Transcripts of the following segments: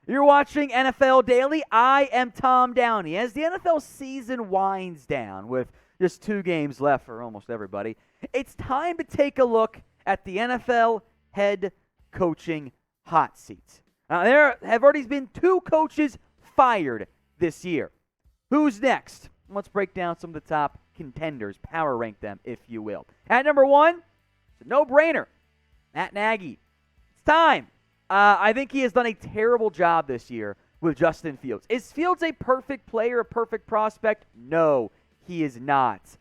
You're watching NFL Daily. I am Tom Downey. As the NFL season winds down with just 2 games left for almost everybody, it's time to take a look at the NFL head coaching hot seat. Now, there have already been 2 coaches fired this year. Who's next? Let's break down some of the top contenders, power rank them, if you will. At number 1, it's a no-brainer, Matt Nagy. It's time. I think he has done a terrible job this year with Justin Fields. Is Fields a perfect player, a perfect prospect? No, he is not.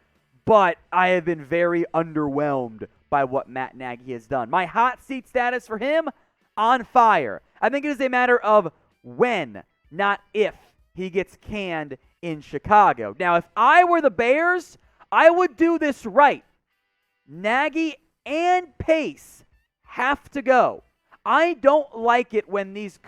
But I have been very underwhelmed by what Matt Nagy has done. My hot seat status for him, on fire. I think it is a matter of when, not if, he gets canned in Chicago. Now, if I were the Bears, I would do this right. Nagy and Pace have to go. I don't like it when these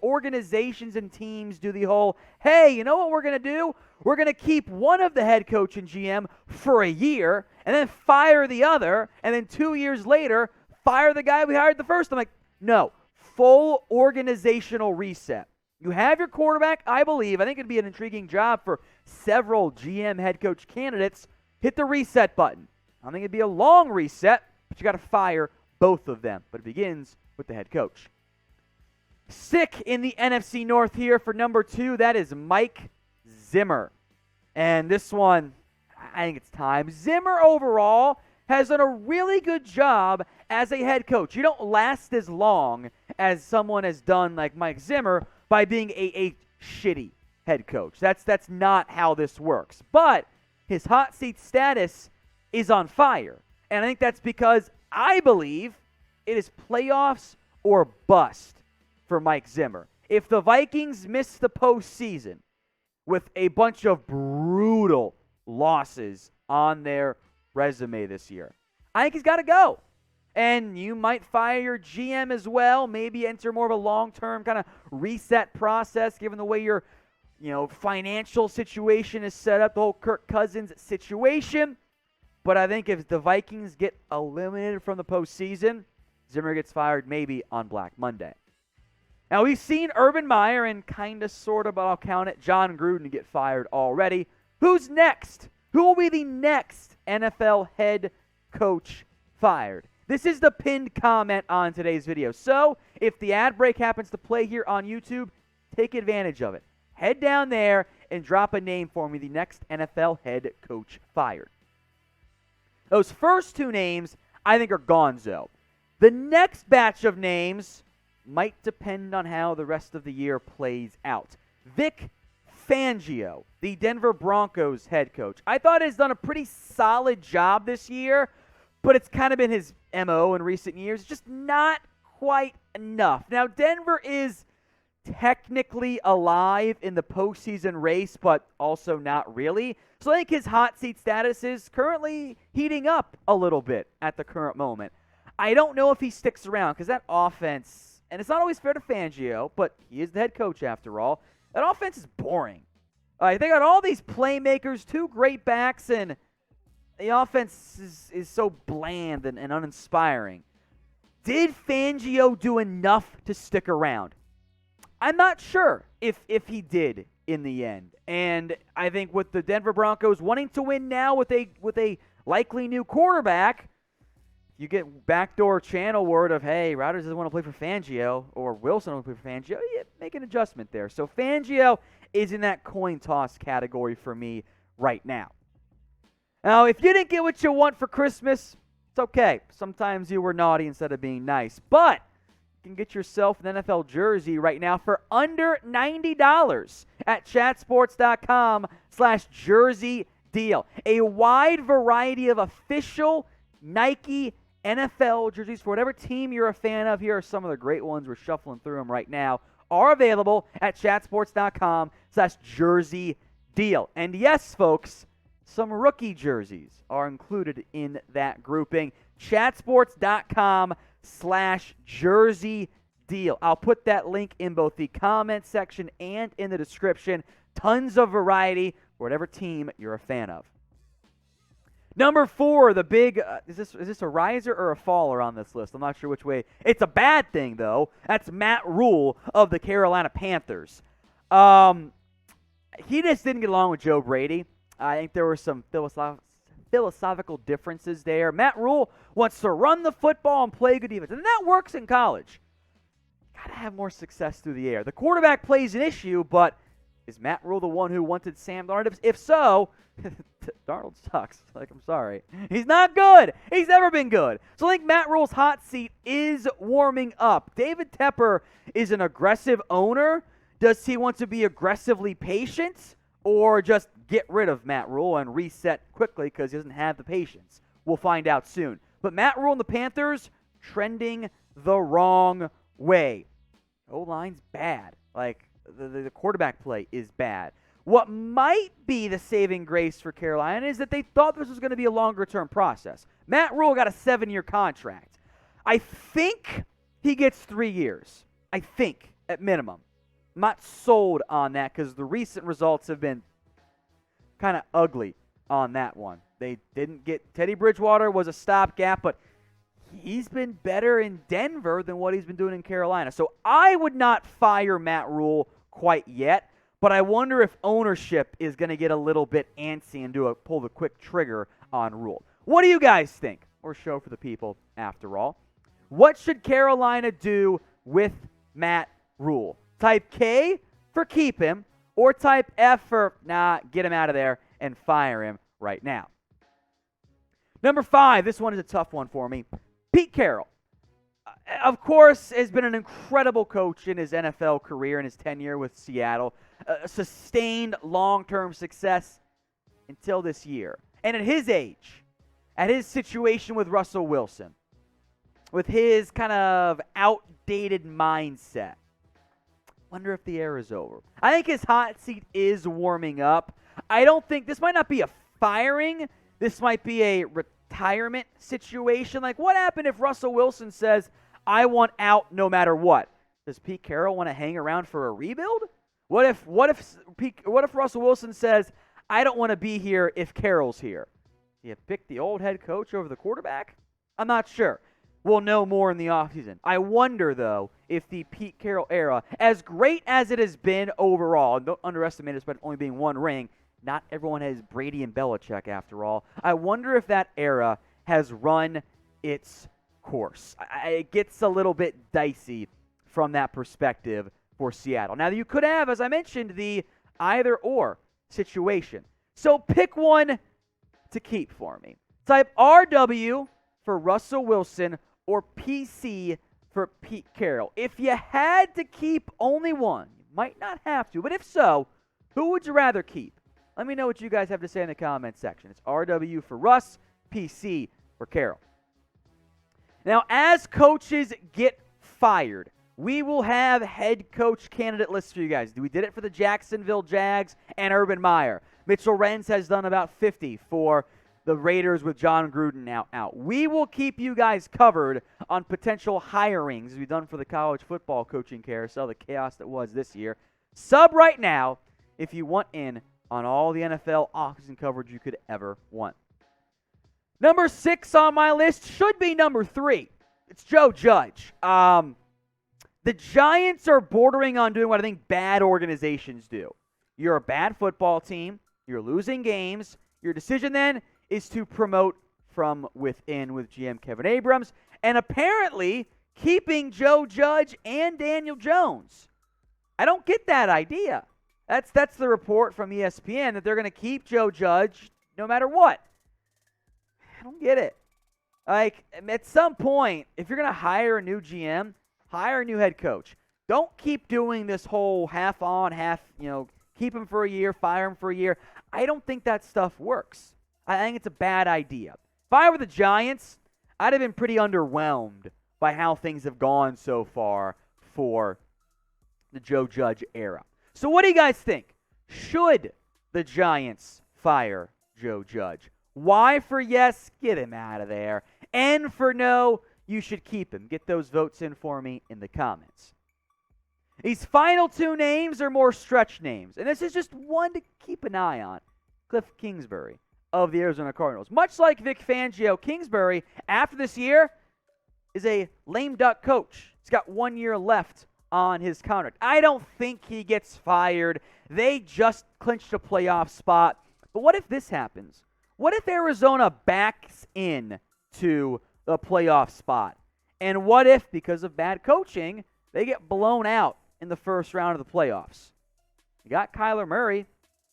organizations and teams do the whole, hey, you know what we're going to do? We're going to keep one of the head coach and GM for a year and then fire the other, and then 2 years later, fire the guy we hired the first. I'm like, no, full organizational reset. You have your quarterback, I believe. I think it'd be an intriguing job for several GM head coach candidates. Hit the reset button. I don't think it'd be a long reset, but you got to fire both of them. But it begins with the head coach. Sick in the NFC North here for number 2. That is Mike Zimmer. And this one, I think it's time. Zimmer overall has done a really good job as a head coach. You don't last as long as someone has done like Mike Zimmer by being a shitty head coach. That's not how this works. But his hot seat status is on fire. And I think that's because I believe it is playoffs or bust for Mike Zimmer. If the Vikings miss the postseason with a bunch of brutal losses on their resume this year, I think he's got to go. And you might fire your GM as well, maybe enter more of a long-term kind of reset process given the way your financial situation is set up, the whole Kirk Cousins situation. But I think if the Vikings get eliminated from the postseason, Zimmer gets fired maybe on Black Monday. Now, we've seen Urban Meyer and kind of, sort of, I'll count it, John Gruden get fired already. Who's next? Who will be the next NFL head coach fired? This is the pinned comment on today's video. So, if the ad break happens to play here on YouTube, take advantage of it. Head down there and drop a name for me, the next NFL head coach fired. Those first 2 names, I think, are gonzo. The next batch of names might depend on how the rest of the year plays out. Vic Fangio, the Denver Broncos head coach. I thought he's done a pretty solid job this year, but it's kind of been his MO in recent years. Just not quite enough. Now, Denver is technically alive in the postseason race, but also not really. So I think his hot seat status is currently heating up a little bit at the current moment. I don't know if he sticks around because that offense, and it's not always fair to Fangio, but he is the head coach after all, that offense is boring. They got all these playmakers, 2 great backs, and the offense is so bland and uninspiring. Did Fangio do enough to stick around? I'm not sure if he did in the end. And I think with the Denver Broncos wanting to win now with a likely new quarterback, you get backdoor channel word of, hey, Rodgers doesn't want to play for Fangio, or Wilson doesn't want to play for Fangio, you make an adjustment there. So Fangio is in that coin toss category for me right now. Now, if you didn't get what you want for Christmas, it's okay. Sometimes you were naughty instead of being nice. But you can get yourself an NFL jersey right now for under $90 at chatsports.com/jersey deal. A wide variety of official Nike NFL jerseys for whatever team you're a fan of. Here are some of the great ones. We're shuffling through them right now. Are available at chatsports.com/jersey deal. And yes, folks, some rookie jerseys are included in that grouping. Chatsports.com/jersey deal. I'll put that link in both the comment section and in the description. Tons of variety for whatever team you're a fan of. Number 4, the big is this a riser or a faller on this list? I'm not sure which way. It's a bad thing though. That's Matt Rhule of the Carolina Panthers. He just didn't get along with Joe Brady. I think there were some philosophical differences there. Matt Rhule wants to run the football and play good defense, and that works in college. Got to have more success through the air. The quarterback plays an issue, but is Matt Rhule the one who wanted Sam Darnold? If so, Darnold sucks. Like, I'm sorry. He's not good. He's never been good. So I think Matt Rhule's hot seat is warming up. David Tepper is an aggressive owner. Does he want to be aggressively patient or just get rid of Matt Rhule and reset quickly because he doesn't have the patience? We'll find out soon. But Matt Rhule and the Panthers trending the wrong way. O-line's bad. Like, the quarterback play is bad. What might be the saving grace for Carolina is that they thought this was going to be a longer-term process. Matt Rhule got a 7-year contract. I think he gets 3 years. I think, at minimum. I'm not sold on that because the recent results have been kind of ugly on that one. They didn't get Teddy Bridgewater was a stopgap, but he's been better in Denver than what he's been doing in Carolina. So I would not fire Matt Rhule quite yet, but I wonder if ownership is going to get a little bit antsy and pull the quick trigger on Rhule. What do you guys think? Or show for the people, after all. What should Carolina do with Matt Rhule? Type K for keep him, or type F for, get him out of there and fire him right now. Number 5, this one is a tough one for me. Pete Carroll, of course, has been an incredible coach in his NFL career and his tenure with Seattle. Sustained long-term success until this year. And at his age, at his situation with Russell Wilson, with his kind of outdated mindset, wonder if the era is over. I think his hot seat is warming up. I don't think this might not be a firing. This might be a retirement situation. Like, what happened if Russell Wilson says, I want out no matter what? Does Pete Carroll want to hang around for a rebuild? What if Russell Wilson says, I don't want to be here if Carroll's here? Do you pick the old head coach over the quarterback? I'm not sure. We'll know more in the offseason. I wonder, though, if the Pete Carroll era, as great as it has been overall, and don't underestimate it, despite only being one ring, not everyone has Brady and Belichick, after all. I wonder if that era has run its course. It gets a little bit dicey from that perspective for Seattle. Now, you could have, as I mentioned, the either-or situation. So pick one to keep for me. Type RW for Russell Wilson or PC for Pete Carroll. If you had to keep only one, you might not have to, but if so, who would you rather keep? Let me know what you guys have to say in the comments section. It's RW for Russ, PC for Carroll. Now, as coaches get fired, we will have head coach candidate lists for you guys. We did it for the Jacksonville Jags and Urban Meyer. Mitchell Renz has done about 50 for the Raiders with John Gruden now out. We will keep you guys covered on potential hirings as we've done for the college football coaching carousel, the chaos that was this year. Sub right now if you want in on all the NFL offseason coverage you could ever want. Number 6 on my list should be number 3. It's Joe Judge. The Giants are bordering on doing what I think bad organizations do. You're a bad football team. You're losing games. Your decision then is to promote from within with GM Kevin Abrams and apparently keeping Joe Judge and Daniel Jones. I don't get that idea. That's the report from ESPN that they're going to keep Joe Judge no matter what. I don't get it. Like, at some point, if you're going to hire a new GM, hire a new head coach. Don't keep doing this whole half on, half, keep him for a year, fire him for a year. I don't think that stuff works. I think it's a bad idea. If I were the Giants, I'd have been pretty underwhelmed by how things have gone so far for the Joe Judge era. So what do you guys think? Should the Giants fire Joe Judge? Y for yes, get him out of there. N for no, you should keep him. Get those votes in for me in the comments. These final 2 names are more stretch names, and this is just one to keep an eye on. Cliff Kingsbury of the Arizona Cardinals. Much like Vic Fangio, Kingsbury, after this year, is a lame duck coach. He's got 1 year left on his contract. I don't think he gets fired. They just clinched a playoff spot. But what if this happens? What if Arizona backs in to the playoff spot? And what if, because of bad coaching, they get blown out in the first round of the playoffs? You got Kyler Murray.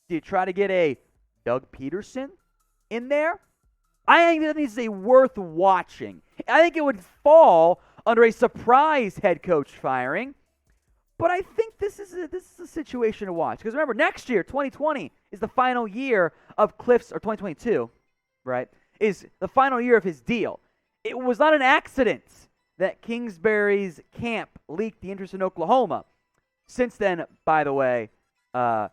Do you try to get a Doug Peterson in there? I think that is a worth watching. I think it would fall under a surprise head coach firing. But I think this is a situation to watch. Because remember, next year, 2020, is the final year of Cliff's, or 2022, right, is the final year of his deal. It was not an accident that Kingsbury's camp leaked the interest in Oklahoma. Since then, by the way, the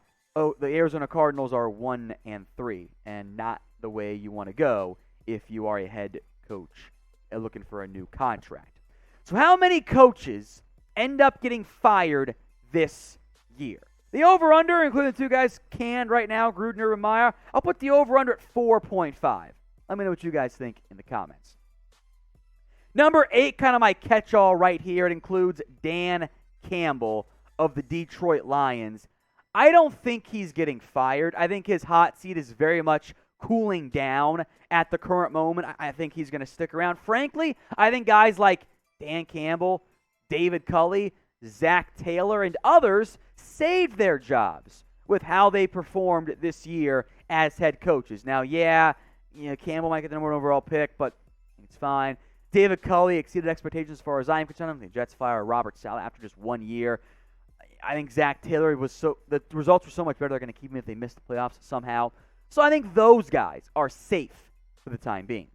Arizona Cardinals are 1-3, and not the way you want to go if you are a head coach looking for a new contract. So how many coaches end up getting fired this year? The over-under, including the two guys canned right now, Grudner and Meyer, I'll put the over-under at 4.5. Let me know what you guys think in the comments. Number 8, kind of my catch-all right here. It includes Dan Campbell of the Detroit Lions. I don't think he's getting fired. I think his hot seat is very much cooling down at the current moment. I think he's going to stick around. Frankly, I think guys like Dan Campbell, David Culley, Zach Taylor, and others saved their jobs with how they performed this year as head coaches. Now, Campbell might get the number 1 overall pick, but it's fine. David Culley exceeded expectations as far as I'm concerned. I think the Jets fire Robert Saleh after just 1 year. I think Zach Taylor the results were so much better, they're going to keep him if they miss the playoffs somehow. So I think those guys are safe for the time being.